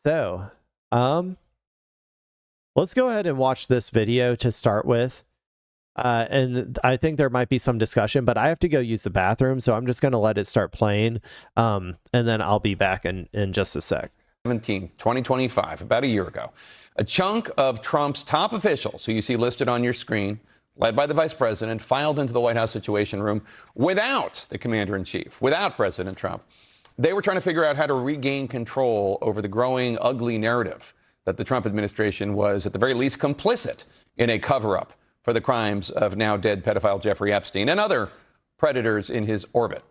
So, let's go ahead and watch this video to start with. And I think there might be some discussion, but I have to go use the bathroom, so I'm just going to let it start playing. And then I'll be back in just a sec. 17th, 2025, about a year ago. A chunk of Trump's top officials, who you see listed on your screen, led by the vice president, filed into the White House Situation Room without the commander-in-chief, without President Trump. They were trying to figure out how to regain control over the growing ugly narrative that the Trump administration was, at the very least, complicit in a cover-up for the crimes of now dead pedophile Jeffrey Epstein and other predators in his orbit.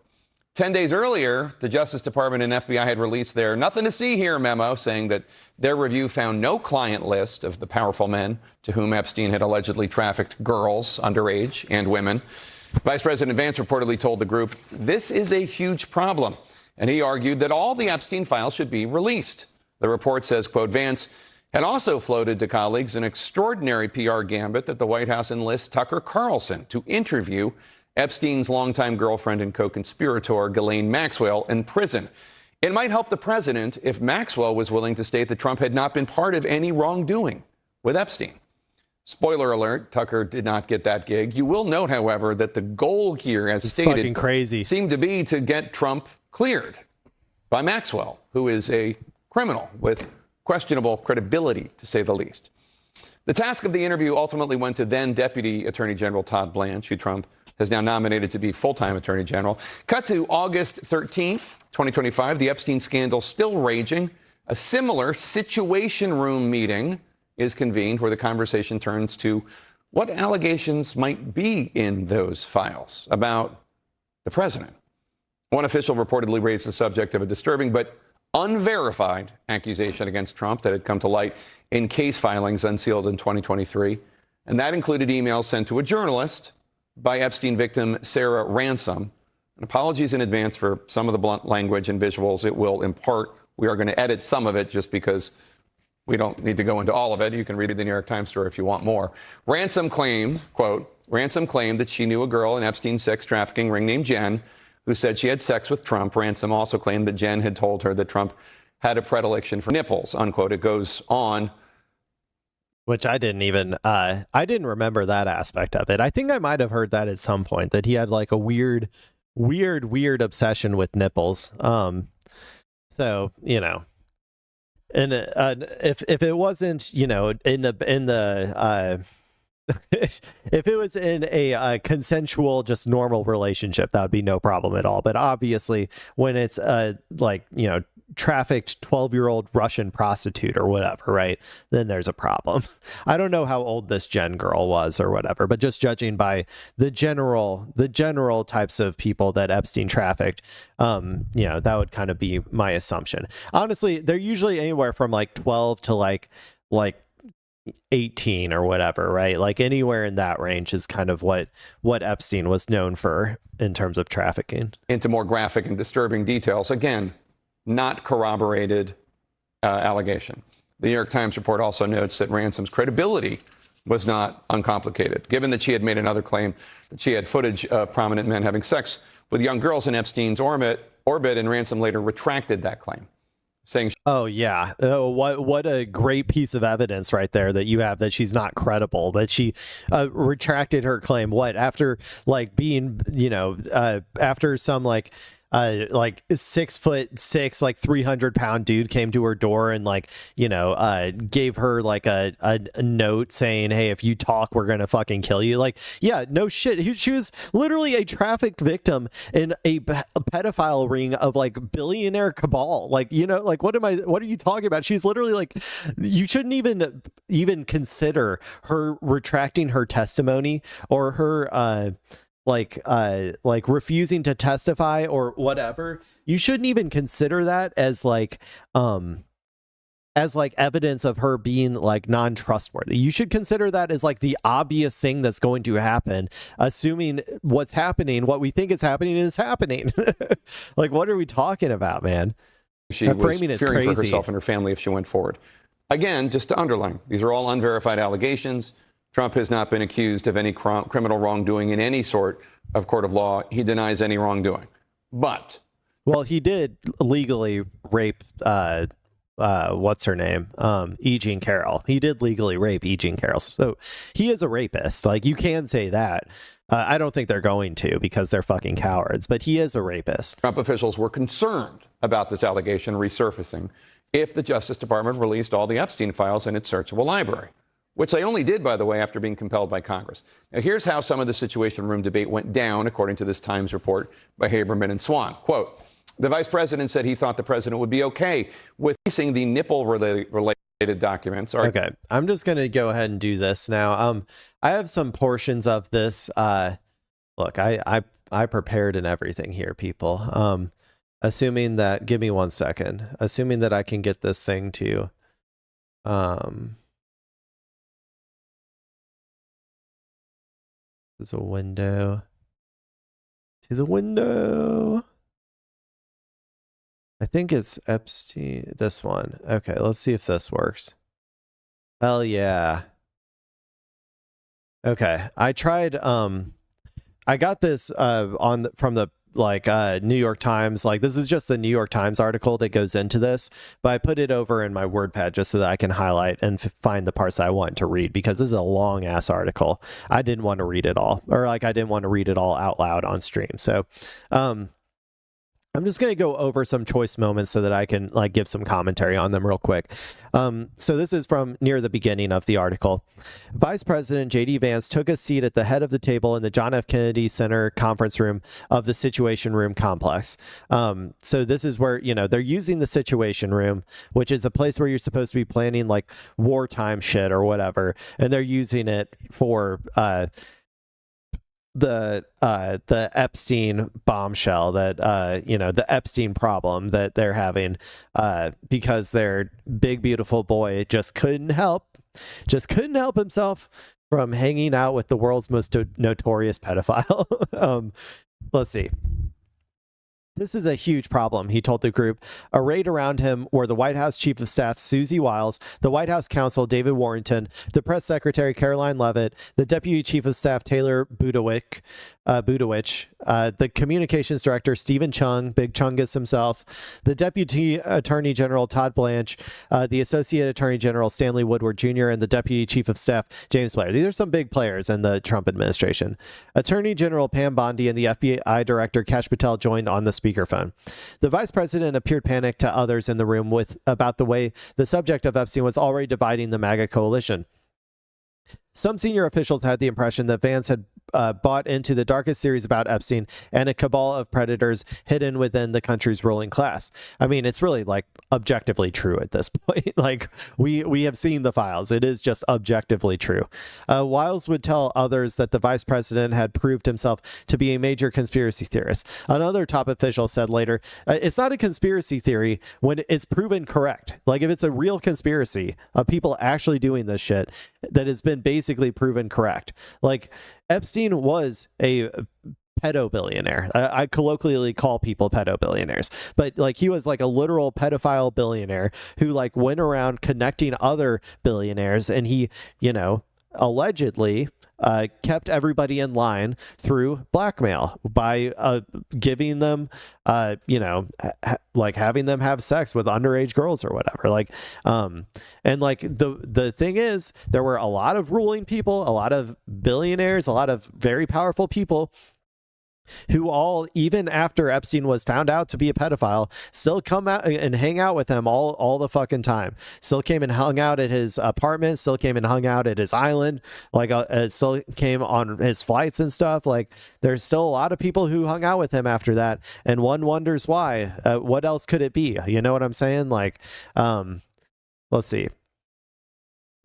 10 days earlier, the Justice Department and FBI had released their "Nothing to See Here" memo, saying that their review found no client list of the powerful men to whom Epstein had allegedly trafficked girls, underage, and women. Vice President Vance reportedly told the group, "This is a huge problem," and he argued that all the Epstein files should be released. The report says, quote, Vance had also floated to colleagues an extraordinary PR gambit that the White House enlists Tucker Carlson to interview Epstein's longtime girlfriend and co-conspirator, Ghislaine Maxwell, in prison. It might help the president if Maxwell was willing to state that Trump had not been part of any wrongdoing with Epstein. Spoiler alert, Tucker did not get that gig. You will note, however, that the goal here, as stated, fucking crazy, seemed to be to get Trump cleared by Maxwell, who is a criminal with questionable credibility, to say the least. The task of the interview ultimately went to then Deputy Attorney General Todd Blanche, who Trump has now nominated to be full-time Attorney General. Cut to August 13th, 2025, the Epstein scandal still raging. A similar Situation Room meeting is convened where the conversation turns to what allegations might be in those files about the president. One official reportedly raised the subject of a disturbing but unverified accusation against Trump that had come to light in case filings unsealed in 2023. And that included emails sent to a journalist by Epstein victim Sarah Ransom. And apologies in advance for some of the blunt language and visuals it will impart. We are going to edit some of it just because we don't need to go into all of it. You can read the New York Times story if you want more. Ransom claimed, quote, Ransom claimed that she knew a girl in Epstein's sex trafficking ring named Jen, who said she had sex with Trump. Ransom also claimed that Jen had told her that Trump had a predilection for nipples, unquote. It goes on. Which I didn't even, I didn't remember that aspect of it. I think I might have heard that at some point, that he had like a weird obsession with nipples. So, you know, and if it wasn't, you know, in the if it was in a consensual, just normal relationship, that would be no problem at all. But obviously, when it's like, you know, trafficked 12-year-old Russian prostitute or whatever, right, then there's a problem. I don't know how old this Jen girl was or whatever, but just judging by the general types of people that Epstein trafficked, you know, that would kind of be my assumption. Honestly, they're usually anywhere from like 12 to like 18 or whatever, right? Like anywhere in that range is kind of what Epstein was known for in terms of trafficking. Into more graphic and disturbing details. Again, not corroborated allegation. The New York Times report also notes that Ransom's credibility was not uncomplicated, given that she had made another claim that she had footage of prominent men having sex with young girls in Epstein's orbit, and Ransom later retracted that claim, saying, "Oh yeah, what a great piece of evidence right there that you have that she's not credible, that she retracted her claim." What, after like being, you know, after some like 6'6", like 300-pound dude came to her door and like, you know, gave her like a note saying, "Hey, if you talk, we're gonna fucking kill you." Like, yeah, no shit. She was literally a trafficked victim in a pedophile ring of like billionaire cabal. Like, you know, like what are you talking about? She's literally like, you shouldn't even consider her retracting her testimony or her like refusing to testify or whatever. You shouldn't even consider that as like evidence of her being like non-trustworthy. You should consider that as like the obvious thing that's going to happen, assuming what we think is happening. Like, what are we talking about, man? She was fearing for herself and her family if she went forward. Again, just to underline, these are all unverified allegations. Trump has not been accused of any criminal wrongdoing in any sort of court of law. He denies any wrongdoing. But, well, he did legally rape what's her name? E. Jean Carroll. He did legally rape E. Jean Carroll. So he is a rapist. Like, you can say that. I don't think they're going to, because they're fucking cowards, but he is a rapist. Trump officials were concerned about this allegation resurfacing if the Justice Department released all the Epstein files in its searchable library, which they only did, by the way, after being compelled by Congress. Now, here's how some of the Situation Room debate went down, according to this Times report by Haberman and Swan. Quote, the vice president said he thought the president would be okay with releasing the nipple-related documents. Okay, I'm just going to go ahead and do this now. I have some portions of this. Look, I prepared and everything here, people. Assuming that, give me 1 second. Assuming that I can get this thing to, there's a window. To the window. I think it's Epstein, this one. Okay, let's see if this works. Hell yeah. Okay, I tried, I got this from the New York Times. Like, this is just the New York Times article that goes into this, but I put it over in my WordPad just so that I can highlight and find the parts that I want to read, because this is a long ass article. I didn't want to read it all, or I didn't want to read it all out loud on stream. So, I'm just going to go over some choice moments so that I can give some commentary on them real quick. So this is from near the beginning of the article. Vice President J.D. Vance took a seat at the head of the table in the John F. Kennedy Center conference room of the Situation Room complex. So this is where, they're using the Situation Room, which is a place where you're supposed to be planning wartime shit or whatever. And they're using it for, the Epstein bombshell, that the Epstein problem that they're having, because their big beautiful boy just couldn't help himself from hanging out with the world's most notorious pedophile. Let's see. This is a huge problem, he told the group. Arrayed around him were the White House Chief of Staff, Susie Wiles, the White House Counsel, David Warrington, the Press Secretary, Caroline Leavitt, the Deputy Chief of Staff, Taylor Budowich, the Communications Director, Stephen Chung, Big Chungus himself, the Deputy Attorney General, Todd Blanche, the Associate Attorney General, Stanley Woodward Jr., and the Deputy Chief of Staff, James Blair. These are some big players in the Trump administration. Attorney General Pam Bondi and the FBI Director, Kash Patel, joined on the speakerphone. The vice president appeared panicked to others in the room about the way the subject of Epstein was already dividing the MAGA coalition. Some senior officials had the impression that Vance had bought into the darkest series about Epstein and a cabal of predators hidden within the country's ruling class. I mean, it's really objectively true at this point. We have seen the files. It is just objectively true. Wiles would tell others that the vice president had proved himself to be a major conspiracy theorist. Another top official said later, it's not a conspiracy theory when it's proven correct. If it's a real conspiracy of people actually doing this shit that has been basically proven correct. Epstein was a pedo-billionaire. I colloquially call people pedo-billionaires, but he was a literal pedophile billionaire who went around connecting other billionaires, and he, allegedly kept everybody in line through blackmail by giving them, having them have sex with underage girls or whatever. And the thing is, there were a lot of ruling people, a lot of billionaires, a lot of very powerful people who all, even after Epstein was found out to be a pedophile, still come out and hang out with him all the fucking time. Still came and hung out at his apartment, still came and hung out at his island, still came on his flights and stuff. There's still a lot of people who hung out with him after that, and one wonders why. What else could it be? You know what I'm saying? Let's see.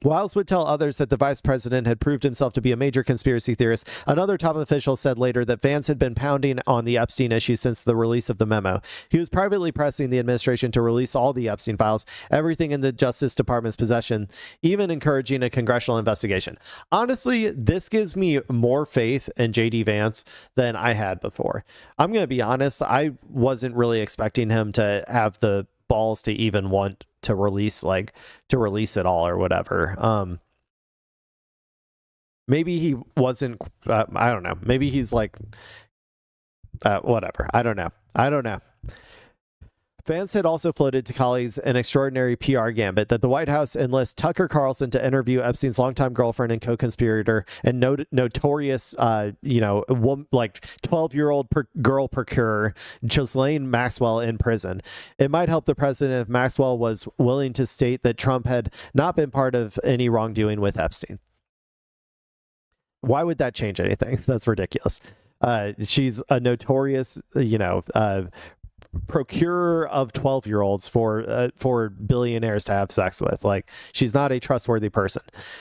Wiles would tell others that the vice president had proved himself to be a major conspiracy theorist. Another top official said later that Vance had been pounding on the Epstein issue since the release of the memo. He was privately pressing the administration to release all the Epstein files, everything in the Justice Department's possession, even encouraging a congressional investigation. Honestly, this gives me more faith in J.D. Vance than I had before. I'm going to be honest, I wasn't really expecting him to have the balls to even want to release it all or whatever. Maybe he wasn't, I don't know, maybe he's whatever, I don't know. Vance had also floated to colleagues an extraordinary PR gambit that the White House enlist Tucker Carlson to interview Epstein's longtime girlfriend and co-conspirator and notorious, like 12-year-old girl procurer Ghislaine Maxwell in prison. It might help the president if Maxwell was willing to state that Trump had not been part of any wrongdoing with Epstein. Why would that change anything? That's ridiculous. She's a notorious, procurer of 12-year-olds for billionaires to have sex with. Like, she's not a trustworthy person.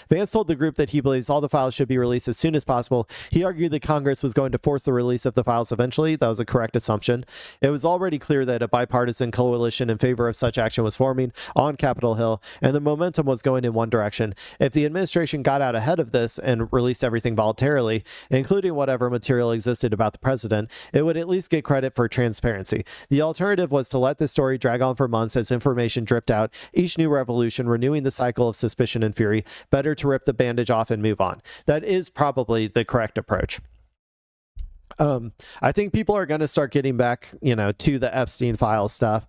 Vance told the group that he believes all the files should be released as soon as possible. He argued that Congress was going to force the release of the files eventually. That was a correct assumption. It was already clear that a bipartisan coalition in favor of such action was forming on Capitol Hill, and the momentum was going in one direction. If the administration got out ahead of this and released everything voluntarily, including whatever material existed about the president, it would at least get credit for transparency. The alternative was to let the story drag on for months as information dripped out, each new revolution renewing the cycle of suspicion and fury. Better to rip the bandage off and move on. That is probably the correct approach. I think people are going to start getting back, to the Epstein file stuff.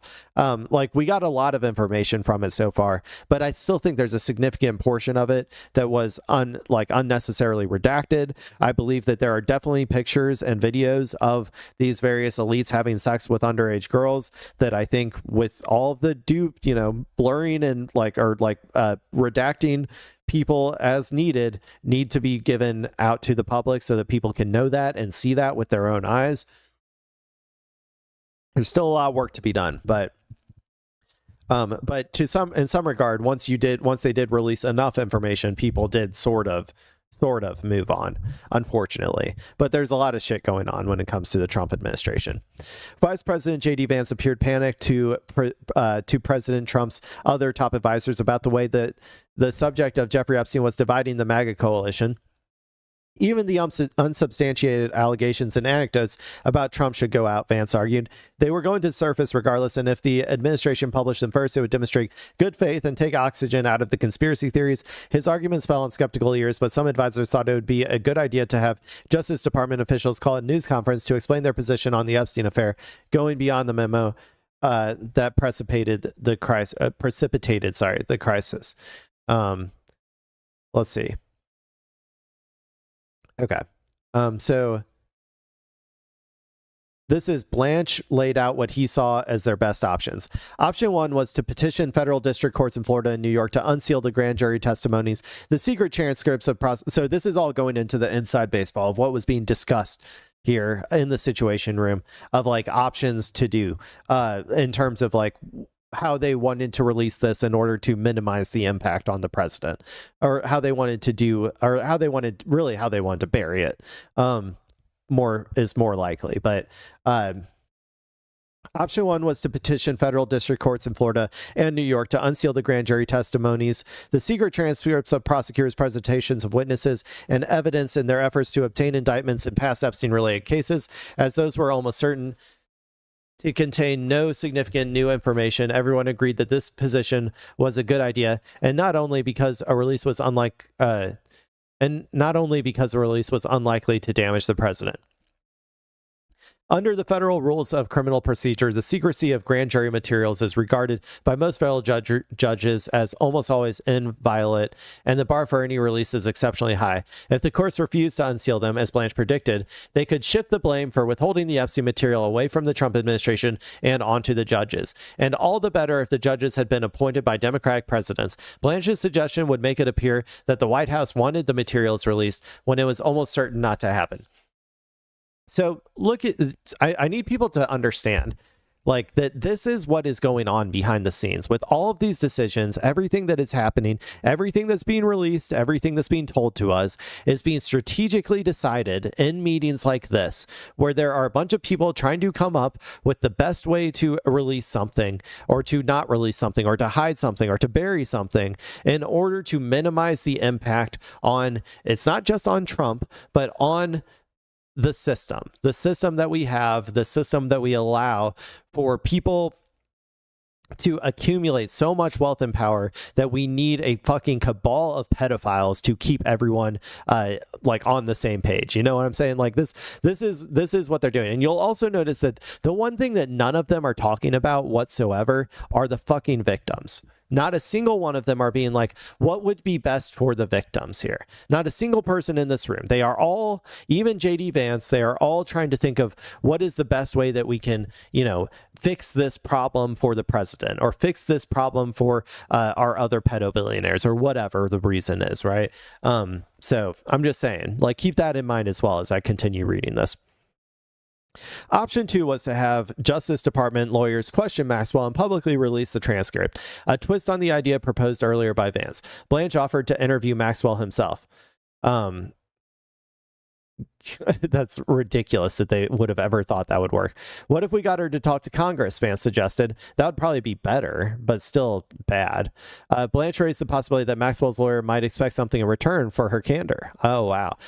We got a lot of information from it so far, but I still think there's a significant portion of it that was unnecessarily redacted. I believe that there are definitely pictures and videos of these various elites having sex with underage girls that I think, with all of the blurring and redacting people as needed, need to be given out to the public so that people can know that and see that with their own eyes. There's still a lot of work to be done, but in some regard, once they did release enough information, people did sort of move on, unfortunately. But there's a lot of shit going on when it comes to the Trump administration. Vice President J.D. Vance appeared panicked to President Trump's other top advisors about the way that the subject of Jeffrey Epstein was dividing the MAGA coalition. Even the unsubstantiated allegations and anecdotes about Trump should go out, Vance argued. They were going to surface regardless, and if the administration published them first, it would demonstrate good faith and take oxygen out of the conspiracy theories. His arguments fell on skeptical ears, but some advisors thought it would be a good idea to have Justice Department officials call a news conference to explain their position on the Epstein affair, going beyond the memo that precipitated the crisis. Let's see. Okay. So this is Blanche laid out what he saw as their best options. Option one was to petition federal district courts in Florida and New York to unseal the grand jury testimonies, the secret transcripts of so this is all going into the inside baseball of what was being discussed here in the Situation Room of options to do in terms of how they wanted to release this in order to minimize the impact on the president, or how they wanted to bury it. More likely, but option one was to petition federal district courts in Florida and New York to unseal the grand jury testimonies, the secret transcripts of prosecutors' presentations of witnesses and evidence in their efforts to obtain indictments in past Epstein-related cases, as those were almost certain to contain no significant new information. Everyone agreed that this position was a good idea, and not only because a release was unlikely to damage the president. Under the federal rules of criminal procedure, the secrecy of grand jury materials is regarded by most federal judges as almost always inviolate, and the bar for any release is exceptionally high. If the courts refuse to unseal them, as Blanche predicted, they could shift the blame for withholding the Epstein material away from the Trump administration and onto the judges. And all the better if the judges had been appointed by Democratic presidents. Blanche's suggestion would make it appear that the White House wanted the materials released when it was almost certain not to happen. So I need people to understand that this is what is going on behind the scenes with all of these decisions. Everything that is happening, everything that's being released, everything that's being told to us is being strategically decided in meetings like this, where there are a bunch of people trying to come up with the best way to release something, or to not release something, or to hide something, or to bury something, in order to minimize the impact on, it's not just on Trump, but on the system that we have, the system that we allow for people to accumulate so much wealth and power that we need a fucking cabal of pedophiles to keep everyone like on the same page. You know what I'm saying? Like this is what they're doing. And you'll also notice that the one thing that none of them are talking about whatsoever are the fucking victims. Not a single one of them are being like, what would be best for the victims here? Not a single person in this room. They are all, even JD Vance, they are all trying to think of what is the best way that we can, you know, fix this problem for the president or fix this problem for our other pedo billionaires or whatever the reason is, right? So I'm just saying, like, keep that in mind as well as I continue reading this. Option 2 was to have Justice Department lawyers question Maxwell and publicly release the transcript, a twist on the idea proposed earlier by Vance. Blanche offered to interview Maxwell himself. That's ridiculous that they would have ever thought that would work. What if we got her to talk to Congress, Vance suggested. That would probably be better, but still bad. Blanche raised the possibility that Maxwell's lawyer might expect something in return for her candor. Oh, wow.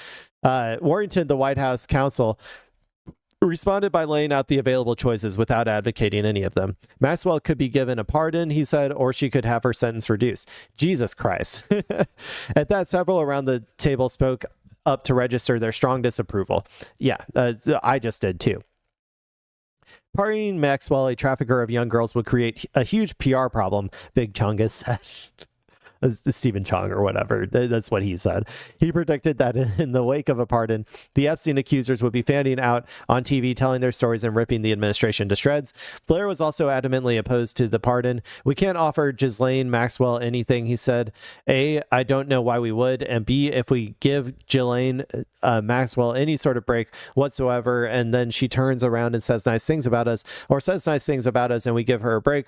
Warrington, the White House counsel, responded by laying out the available choices without advocating any of them. Maxwell could be given a pardon, he said, or she could have her sentence reduced. Jesus Christ. At that, several around the table spoke up to register their strong disapproval. Yeah, I just did too. Pardoning Maxwell, a trafficker of young girls, would create a huge PR problem, Big Chungus said. Stephen Chung or whatever. That's what he said. He predicted that in the wake of a pardon, the Epstein accusers would be fanning out on TV, telling their stories and ripping the administration to shreds. Blair was also adamantly opposed to the pardon. We can't offer Ghislaine Maxwell anything, he said. A, I don't know why we would. And B, if we give Ghislaine Maxwell any sort of break whatsoever, and then she turns around and says nice things about us, or says nice things about us, and we give her a break,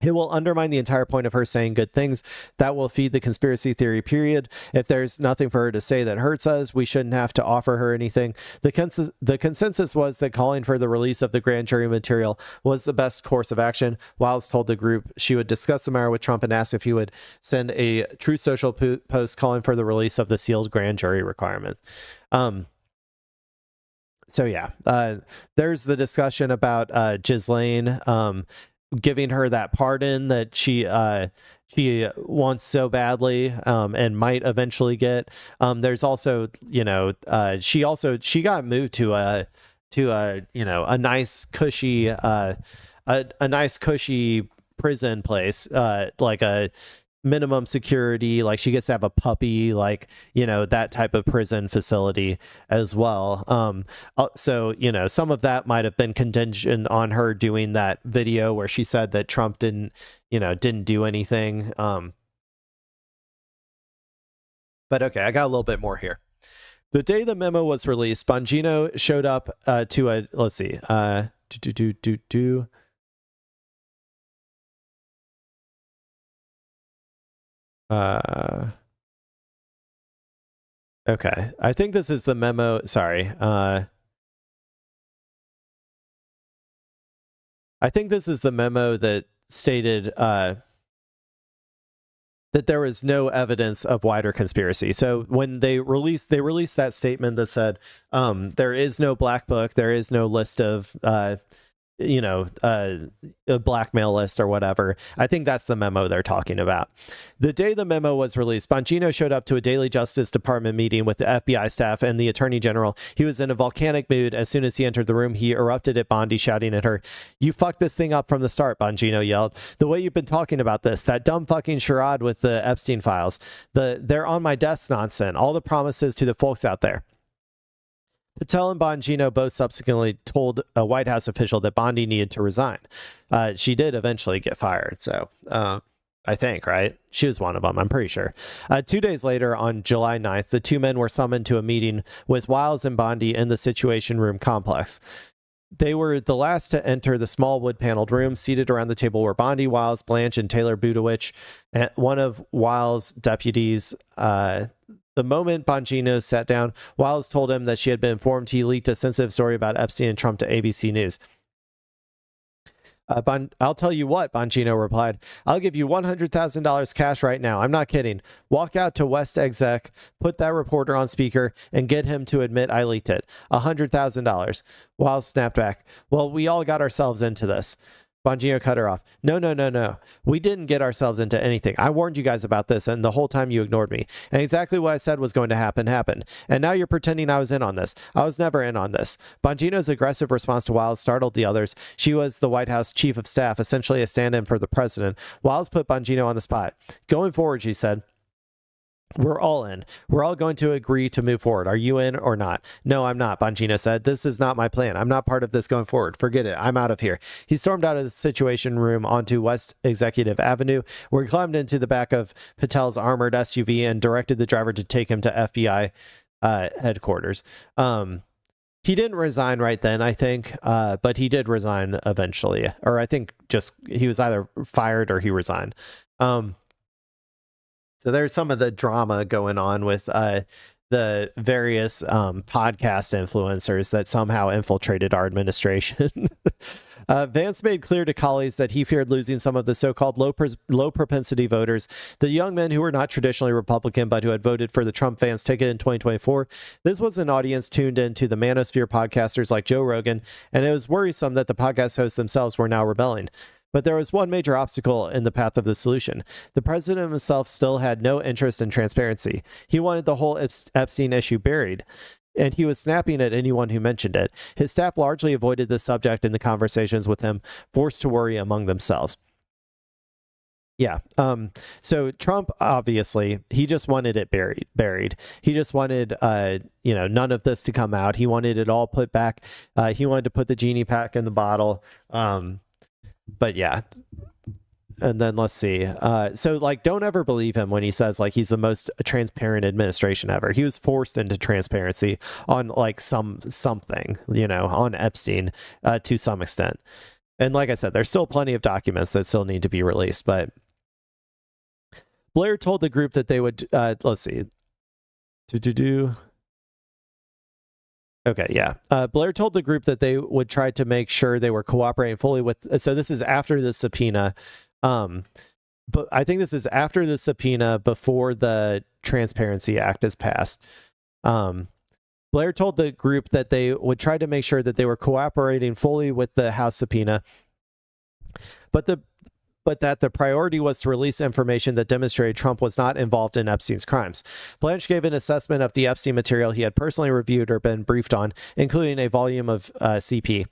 it will undermine the entire point of her saying good things. That will feed the conspiracy theory, period. If there's nothing for her to say that hurts us, we shouldn't have to offer her anything. The consensus was that calling for the release of the grand jury material was the best course of action. Wiles told the group she would discuss the matter with Trump and asked if he would send a Truth Social post calling for the release of the sealed grand jury requirement. So yeah, there's the discussion about Ghislaine giving her that pardon that she wants so badly and might eventually get. There's also, you know, she got moved to a you know, a nice cushy a nice cushy prison place, like a minimum security, like she gets to have a puppy, like, you know, that type of prison facility as well. So, you know, some of that might have been contingent on her doing that video where she said that Trump didn't do anything. But okay, I got a little bit more here. The day the memo was released, Bongino showed up to a, let's see, okay, I think this is the memo. Sorry. I think this is the memo that stated that there was no evidence of wider conspiracy. So when they released that statement that said there is no black book, there is no list of a blackmail list or whatever. I think that's the memo they're talking about. The day the memo was released, Bongino showed up to a daily Justice Department meeting with the FBI staff and the Attorney General. He was in a volcanic mood. As soon as he entered the room, he erupted at Bondi, shouting at her, "You fucked this thing up from the start," Bongino yelled. "The way you've been talking about this, that dumb fucking charade with the Epstein files, they're on my desk nonsense, all the promises to the folks out there." Patel and Bongino both subsequently told a White House official that Bondi needed to resign. She did eventually get fired, so I think, right? She was one of them, I'm pretty sure. 2 days later, on July 9th, the two men were summoned to a meeting with Wiles and Bondi in the Situation Room complex. They were the last to enter the small wood-paneled room. Seated around the table were Bondi, Wiles, Blanche, and Taylor Budowich, and one of Wiles' deputies. The moment Bongino sat down, Wiles told him that she had been informed he leaked a sensitive story about Epstein and Trump to ABC News. I'll tell you what, Bongino replied. I'll give you $100,000 cash right now. I'm not kidding. Walk out to West Exec, put that reporter on speaker, and get him to admit I leaked it. $100,000. Wiles snapped back. Well, we all got ourselves into this. Bongino cut her off. No, no, no, no. We didn't get ourselves into anything. I warned you guys about this, and the whole time you ignored me. And exactly what I said was going to happen, happened. And now you're pretending I was in on this. I was never in on this. Bongino's aggressive response to Wiles startled the others. She was the White House chief of staff, essentially a stand-in for the president. Wiles put Bongino on the spot. Going forward, she said, we're all in. We're all going to agree to move forward. Are you in or not? No, I'm not, Bongino said. This is not my plan. I'm not part of this going forward. Forget it. I'm out of here. He stormed out of the Situation Room onto West Executive Avenue, where he climbed into the back of Patel's armored SUV and directed the driver to take him to FBI headquarters. He didn't resign right then, I think, but he did resign eventually. Or I think just he was either fired or he resigned. So there's some of the drama going on with the various podcast influencers that somehow infiltrated our administration. Vance made clear to colleagues that he feared losing some of the so-called low propensity voters, the young men who were not traditionally Republican but who had voted for the Trump-Vance ticket in 2024. This was an audience tuned into the manosphere podcasters like Joe Rogan, and it was worrisome that the podcast hosts themselves were now rebelling. But there was one major obstacle in the path of the solution. The president himself still had no interest in transparency. He wanted the whole Epstein issue buried, and he was snapping at anyone who mentioned it. His staff largely avoided the subject in the conversations with him, forced to worry among themselves. Yeah. So Trump, obviously, he just wanted it buried. He just wanted, none of this to come out. He wanted it all put back. He wanted to put the genie back in the bottle. But yeah, and then let's see. So like, don't ever believe him when he says like he's the most transparent administration ever. He was forced into transparency on like something, on Epstein to some extent. And like I said, there's still plenty of documents that still need to be released. But Blair told the group that they would, let's see. Okay, yeah. Blair told the group that they would try to make sure they were cooperating fully with. So this is after the subpoena. But I think this is after the subpoena before the Transparency Act is passed. Blair told the group that they would try to make sure that they were cooperating fully with the House subpoena, but that the priority was to release information that demonstrated Trump was not involved in Epstein's crimes. Blanche gave an assessment of the Epstein material he had personally reviewed or been briefed on, including a volume of CP.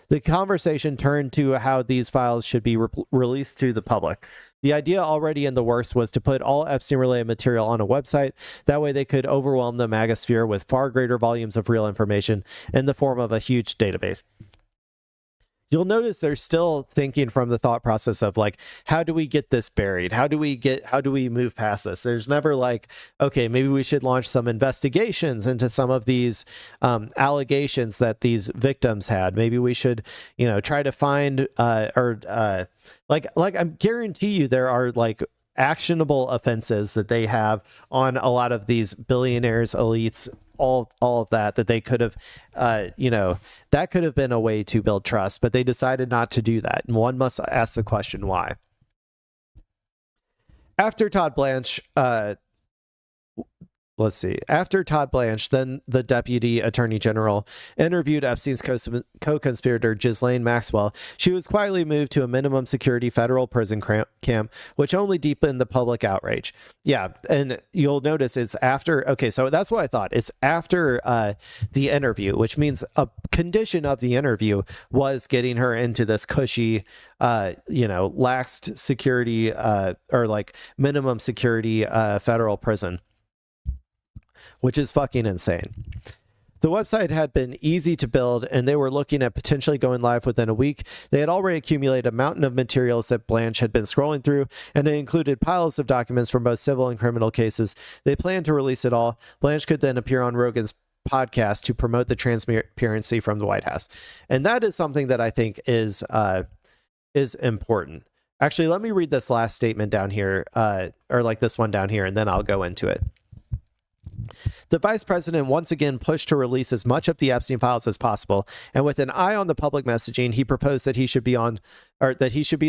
The conversation turned to how these files should be released to the public. The idea already in the works was to put all Epstein-related material on a website. That way they could overwhelm the magosphere with far greater volumes of real information in the form of a huge database. You'll notice they're still thinking from the thought process of like, how do we get this buried? How do we move past this? There's never like, okay, maybe we should launch some investigations into some of these allegations that these victims had. Maybe we should, try to find like I guarantee you there are like actionable offenses that they have on a lot of these billionaires, elites, all of that they could have, that could have been a way to build trust, but they decided not to do that. And one must ask the question, why? After Todd Blanche, After Todd Blanche, then the Deputy Attorney General, interviewed Epstein's co-conspirator Ghislaine Maxwell, she was quietly moved to a minimum security federal prison camp, which only deepened the public outrage. Yeah, and you'll notice it's after, okay, so that's what I thought. It's after the interview, which means a condition of the interview was getting her into this cushy, laxed security or like minimum security federal prison, which is fucking insane. The website had been easy to build, and they were looking at potentially going live within a week. They had already accumulated a mountain of materials that Blanche had been scrolling through, and it included piles of documents from both civil and criminal cases. They planned to release it all. Blanche could then appear on Rogan's podcast to promote the transparency from the White House. And that is something that I think is important. Actually, let me read this last statement down here, or like this one down here, and then I'll go into it. The vice president once again pushed to release as much of the Epstein files as possible, and with an eye on the public messaging, he proposed that he should be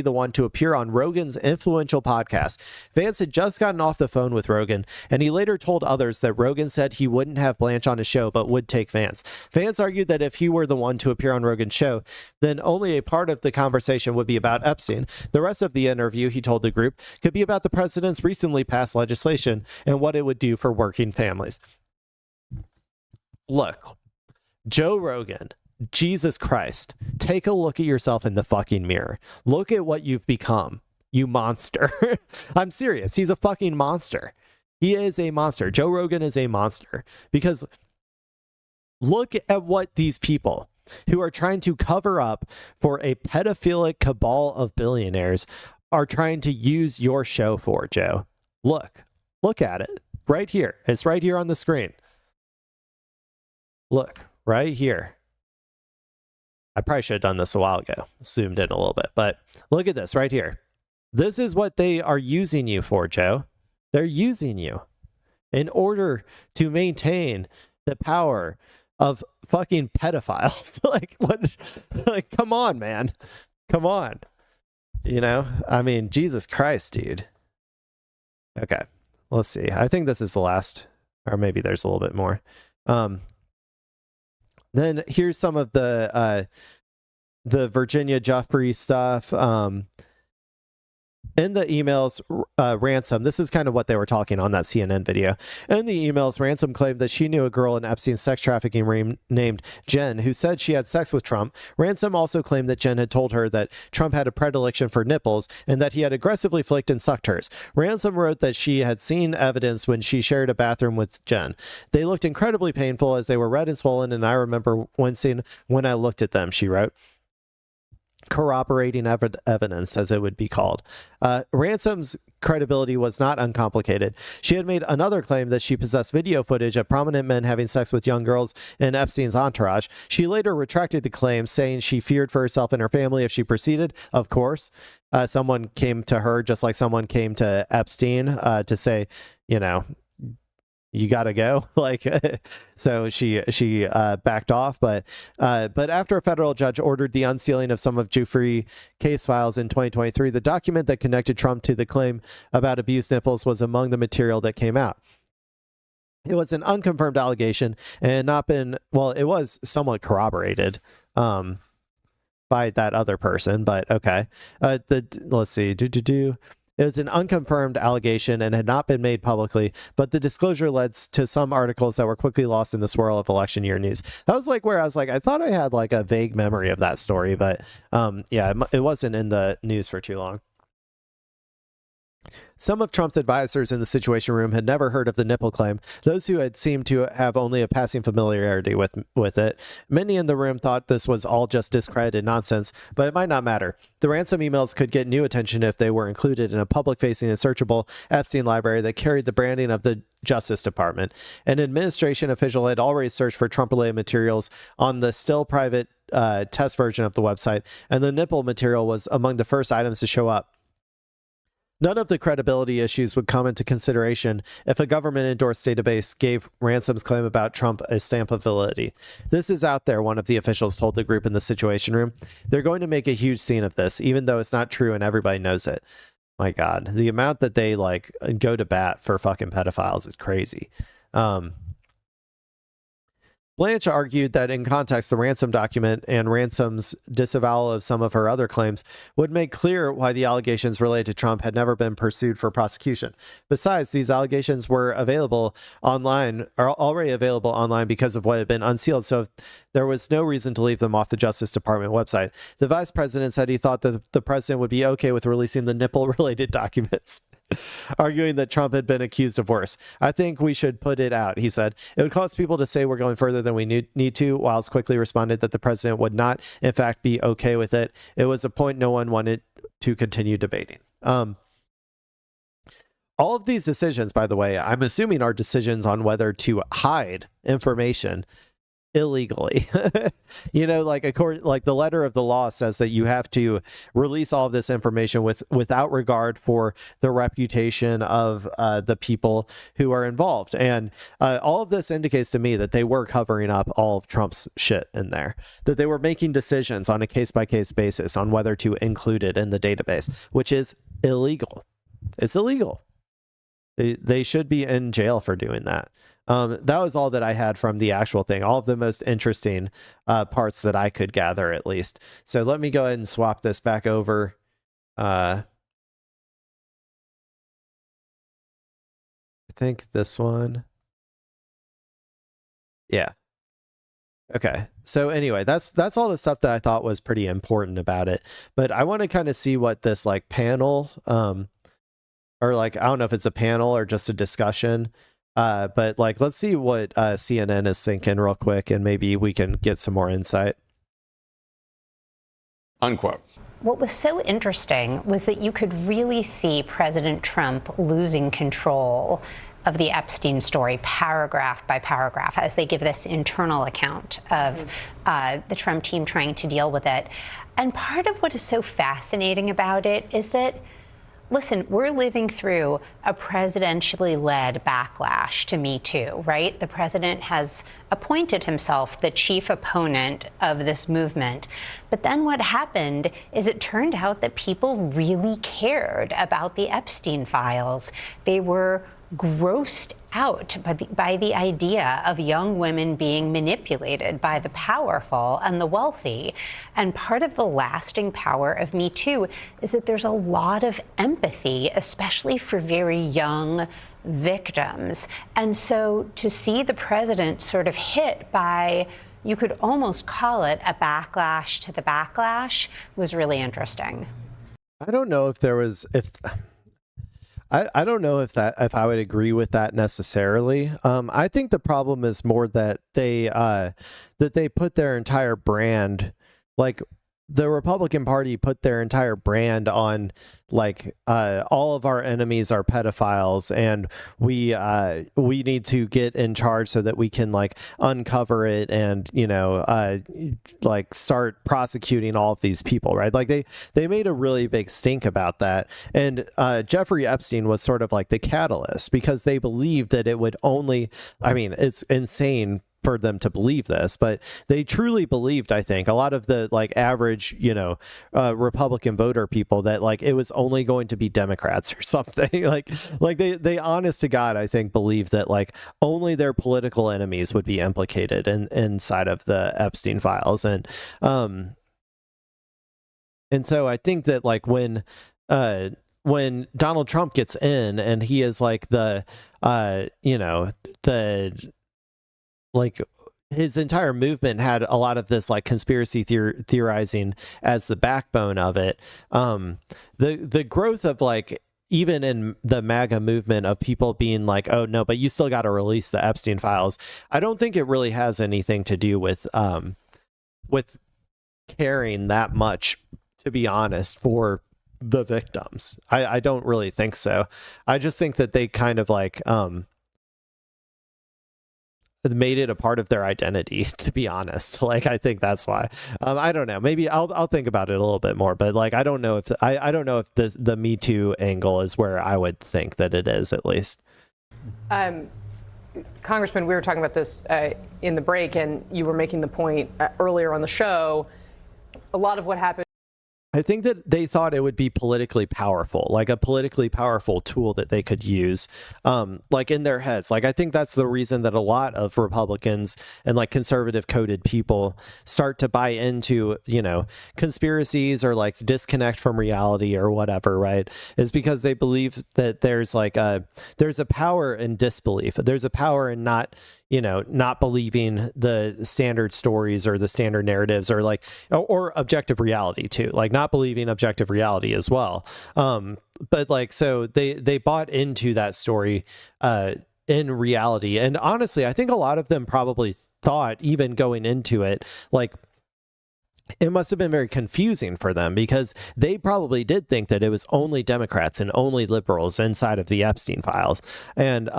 the one to appear on Rogan's influential podcast. Vance had just gotten off the phone with Rogan, and he later told others that Rogan said he wouldn't have Blanche on his show, but would take Vance. Vance argued that if he were the one to appear on Rogan's show, then only a part of the conversation would be about Epstein. The rest of the interview, he told the group, could be about the president's recently passed legislation and what it would do for working families. Look, Joe Rogan, Jesus Christ, take a look at yourself in the fucking mirror. Look at what you've become, you monster. I'm serious. He's a fucking monster. He is a monster. Joe Rogan is a monster because look at what these people who are trying to cover up for a pedophilic cabal of billionaires are trying to use your show for, Joe. Look at it right here. It's right here on the screen. Look, right here. I probably should have done this a while ago. Zoomed in a little bit, but look at this right here. This is what they are using you for, Joe. They're using you in order to maintain the power of fucking pedophiles. Like, what? Like, come on, man. Come on. You know, I mean, Jesus Christ, dude. Okay, let's see. I think this is the last, or maybe there's a little bit more. Then here's some of the Virginia Jeffrey stuff. In the emails, Ransom, this is kind of what they were talking on that CNN video. In the emails, Ransom claimed that she knew a girl in Epstein's sex trafficking ring named Jen, who said she had sex with Trump. Ransom also claimed that Jen had told her that Trump had a predilection for nipples and that he had aggressively flicked and sucked hers. Ransom wrote that she had seen evidence when she shared a bathroom with Jen. They looked incredibly painful as they were red and swollen, and I remember wincing when I looked at them, she wrote. Corroborating evidence, as it would be called. Ransom's credibility was not uncomplicated. She had made another claim that she possessed video footage of prominent men having sex with young girls in Epstein's entourage. She later retracted the claim, saying she feared for herself and her family if she proceeded. Of course, someone came to her just like someone came to Epstein to say, you know, you gotta go. Like, so she backed off, but after a federal judge ordered the unsealing of some of Giuffre's case files in 2023, the document that connected Trump to the claim about abused nipples was among the material that came out. It was an unconfirmed allegation and not been, well, it was somewhat corroborated by that other person, but okay. Let's see, It was an unconfirmed allegation and had not been made publicly, but the disclosure led to some articles that were quickly lost in the swirl of election year news. That was like where I was like, I thought I had like a vague memory of that story, but yeah, it wasn't in the news for too long. Some of Trump's advisors in the Situation Room had never heard of the nipple claim. Those who had seemed to have only a passing familiarity with it. Many in the room thought this was all just discredited nonsense, but it might not matter. The ransom emails could get new attention if they were included in a public-facing and searchable Epstein library that carried the branding of the Justice Department. An administration official had already searched for Trump-related materials on the still private test version of the website, and the nipple material was among the first items to show up. None of the credibility issues would come into consideration if a government-endorsed database gave Ransom's claim about Trump a stamp of validity. This is out there, one of the officials told the group in the Situation Room. They're going to make a huge scene of this, even though it's not true and everybody knows it. My God, the amount that they like go to bat for fucking pedophiles is crazy. Blanche argued that in context, the ransom document and Ransom's disavowal of some of her other claims would make clear why the allegations related to Trump had never been pursued for prosecution. Besides, these allegations were available online, are already available online because of what had been unsealed, so there was no reason to leave them off the Justice Department website. The vice president said he thought that the president would be okay with releasing the nipple-related documents, arguing that Trump had been accused of worse. I think we should put it out, he said. It would cause people to say we're going further than we need to, whilst quickly responded that the president would not, in fact, be okay with it. It was a point no one wanted to continue debating. All of these decisions, by the way, I'm assuming are decisions on whether to hide information illegally. Like like the letter of the law says that you have to release all of this information without regard for the reputation of the people who are involved. And all of this indicates to me that they were covering up all of Trump's shit in there, that they were making decisions on a case-by-case basis on whether to include it in the database, which is illegal. It's illegal. They should be in jail for doing that. That was all that I had from the actual thing, all of the most interesting parts that I could gather, at least. So let me go ahead and swap this back over. I think this one. Yeah. Okay. So anyway, that's all the stuff that I thought was pretty important about it. But I want to kind of see what this like panel, or like, I don't know if it's a panel or just a discussion. But like, let's see what CNN is thinking real quick, and maybe we can get some more insight. Unquote. What was so interesting was that you could really see President Trump losing control of the Epstein story paragraph by paragraph as they give this internal account of the Trump team trying to deal with it. And part of what is so fascinating about it is that, listen, we're living through a presidentially led backlash to Me Too, right? The president has appointed himself the chief opponent of this movement. But then what happened is it turned out that people really cared about the Epstein files. They were grossed out by the idea of young women being manipulated by the powerful and the wealthy. And part of the lasting power of Me Too is that there's a lot of empathy, especially for very young victims. And so to see the president sort of hit by, you could almost call it a backlash to the backlash, was really interesting. I don't know if there was, I don't know if I would agree with that necessarily. I think the problem is more that they put their entire brand, like the Republican Party put their entire brand on like all of our enemies are pedophiles, and we need to get in charge so that we can like uncover it and like start prosecuting all of these people, right? Like they made a really big stink about that, and Jeffrey Epstein was sort of like the catalyst, because they believed that it would only, I mean, it's insane for them to believe this, but they truly believed, I think, a lot of the like average, Republican voter people, that like it was only going to be Democrats or something. like they honest to God, I think, believed that like only their political enemies would be implicated inside of the Epstein files. And so I think that like when Donald Trump gets in and he is like the like his entire movement had a lot of this like conspiracy theorizing as the backbone of it. The growth of like, even in the MAGA movement, of people being like, oh no, but you still got to release the Epstein files, I don't think it really has anything to do with caring that much, to be honest, for the victims. I don't really think so. I just think that they kind of like made it a part of their identity, to be honest. Like, I think that's why. I don't know. Maybe I'll think about it a little bit more, but like, I don't know if I don't know if the Me Too angle is where I would think that it is, at least. Congressman, we were talking about this in the break, and you were making the point earlier on the show. A lot of what happened, I think that they thought it would be politically powerful, like a politically powerful tool that they could use, like in their heads. Like, I think that's the reason that a lot of Republicans and like conservative coded people start to buy into, conspiracies or like disconnect from reality or whatever, right? Is because they believe that there's a power in disbelief. There's a power in not believing the standard stories or the standard narratives, or like, or objective reality too, like not believing objective reality as well. But like, so they bought into that story in reality. And honestly, I think a lot of them probably thought, even going into it, like, it must have been very confusing for them, because they probably did think that it was only Democrats and only liberals inside of the Epstein files. And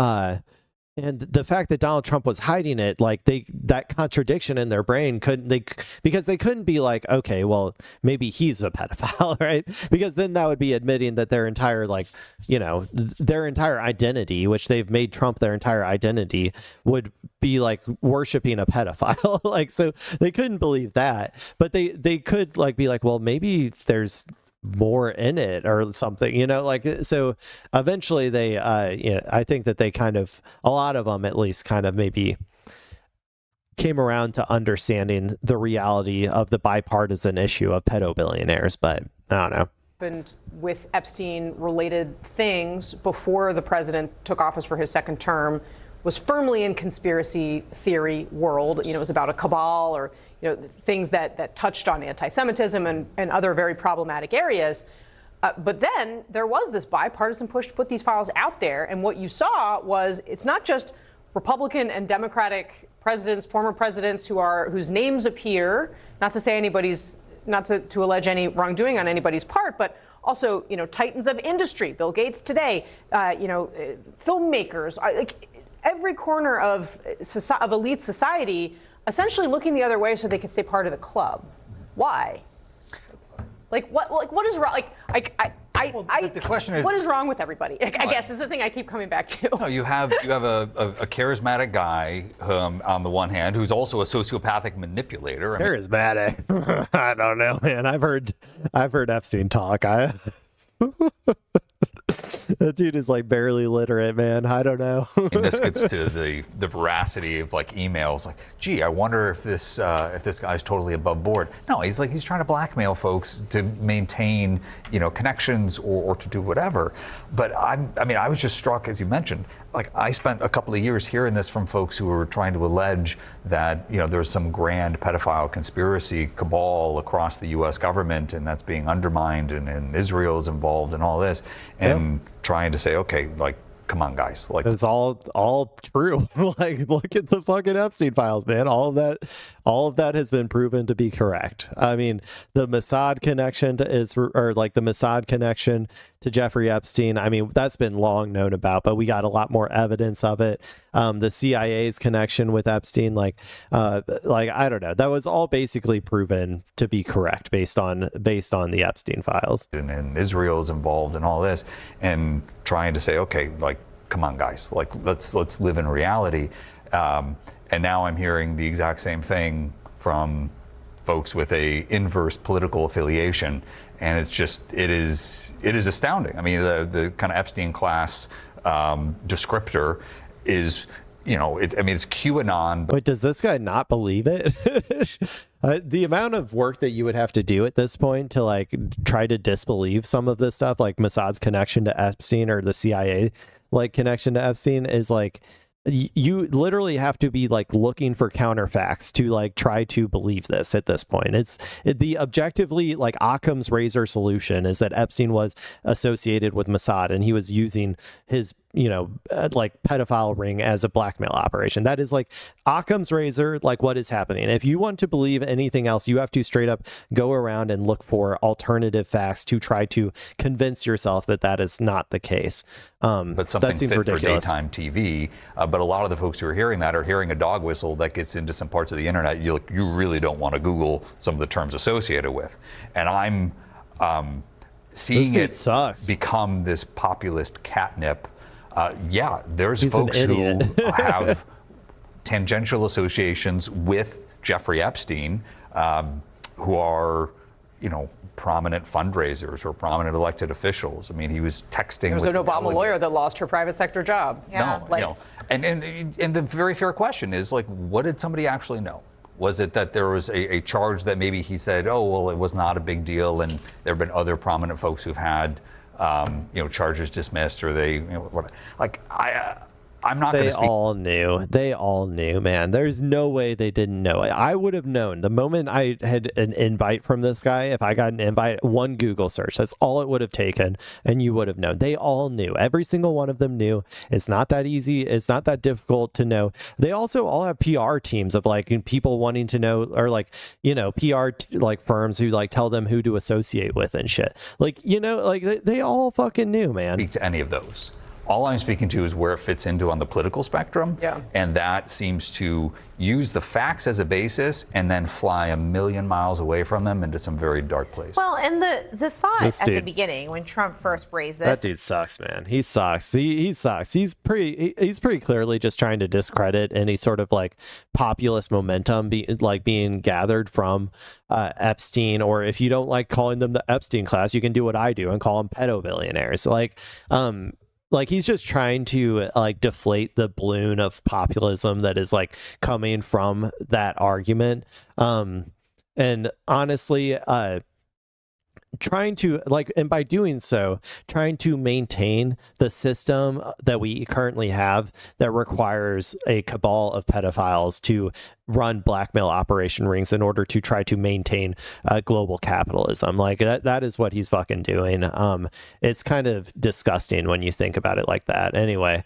And the fact that Donald Trump was hiding it, like that contradiction in their brain because they couldn't be like, okay, well, maybe he's a pedophile, right? Because then that would be admitting that their entire, like, their entire identity, which they've made Trump their entire identity, would be like worshiping a pedophile. Like, so they couldn't believe that, but they could like be like, well, maybe there's more in it or something, like, so eventually they I think that they kind of, a lot of them at least, kind of maybe came around to understanding the reality of the bipartisan issue of pedobillionaires, but I don't know. Happened with Epstein related things before the president took office for his second term was firmly in conspiracy theory world. It was about a cabal or, things that touched on anti-Semitism and other very problematic areas. But then there was this bipartisan push to put these files out there. And what you saw was it's not just Republican and Democratic presidents, former presidents whose names appear, not to say not to allege any wrongdoing on anybody's part, but also, titans of industry, Bill Gates today, filmmakers, like every corner of elite society, essentially looking the other way so they could stay part of the club. Why? What is wrong? The question is, what is wrong with everybody? I guess is the thing I keep coming back to. No, you have a charismatic guy on the one hand who's also a sociopathic manipulator. Charismatic? I don't know, man. I've heard Epstein talk. That dude is like barely literate, man. I don't know. And this gets to the veracity of like emails. Like, gee, I wonder if this guy's totally above board. No, he's trying to blackmail folks to maintain connections or to do whatever. But I was just struck, as you mentioned. Like, I spent a couple of years hearing this from folks who were trying to allege that there's some grand pedophile conspiracy cabal across the U.S. government, and that's being undermined, and Israel is involved, and all this, and trying to say, okay, like, come on, guys, like, it's all true. Like, look at the fucking Epstein files, man. All of that has been proven to be correct. I mean, the Mossad connection the Mossad connection to Jeffrey Epstein, I mean, that's been long known about, but we got a lot more evidence of it. The CIA's connection with Epstein, like I don't know, that was all basically proven to be correct based on the Epstein files. And Israel is involved in all this, and trying to say, okay, like, come on, guys, like, let's live in reality. And now I'm hearing the exact same thing from folks with a inverse political affiliation, and it is astounding. I mean, the kind of Epstein class descriptor is, it's QAnon. But does this guy not believe it? The amount of work that you would have to do at this point to like try to disbelieve some of this stuff, like Mossad's connection to Epstein or the CIA like connection to Epstein, is like, you literally have to be like looking for counterfacts to like try to believe this at this point. The objectively, like, Occam's razor solution is that Epstein was associated with Mossad and he was using his like pedophile ring as a blackmail operation. That is like Occam's razor, like what is happening. If you want to believe anything else, you have to straight up go around and look for alternative facts to try to convince yourself that is not the case. But something that seems fit ridiculous. For daytime TV. But a lot of the folks who are hearing that are hearing a dog whistle that gets into some parts of the internet you really don't want to Google some of the terms associated with. And I'm seeing it become this populist catnip. There's He's folks who have tangential associations with Jeffrey Epstein, who are, prominent fundraisers or prominent elected officials. I mean, he was texting. There was an Obama lawyer that lost her private sector job. And the very fair question is, like, what did somebody actually know? Was it that there was a charge that maybe he said, oh, well, it was not a big deal, and there have been other prominent folks who've had charges dismissed, or I'm not going to speak. They all knew, man. There's no way they didn't know it. I would have known the moment I had an invite from this guy. If I got an invite, one Google search, that's all it would have taken, and you would have known. They all knew. Every single one of them knew. It's not that easy. It's not that difficult to know. They also all have PR teams of like people wanting to know, or like, PR like firms who like tell them who to associate with and shit. Like, like they all fucking knew, man. Speak to any of those. All I'm speaking to is where it fits into on the political spectrum. Yeah. And that seems to use the facts as a basis and then fly a million miles away from them into some very dark place. Well, and the thought This at the dude- beginning when Trump first raised That this, dude sucks, man. He sucks. He sucks. He's pretty clearly just trying to discredit any sort of like populist momentum being gathered from Epstein, or if you don't like calling them the Epstein class, you can do what I do and call them pedo-billionaires. Like he's just trying to like deflate the balloon of populism that is like coming from that argument. And honestly, trying to and by doing so, trying to maintain the system that we currently have that requires a cabal of pedophiles to run blackmail operation rings in order to try to maintain global capitalism. Like that is what he's fucking doing. It's kind of disgusting when you think about it like that. Anyway,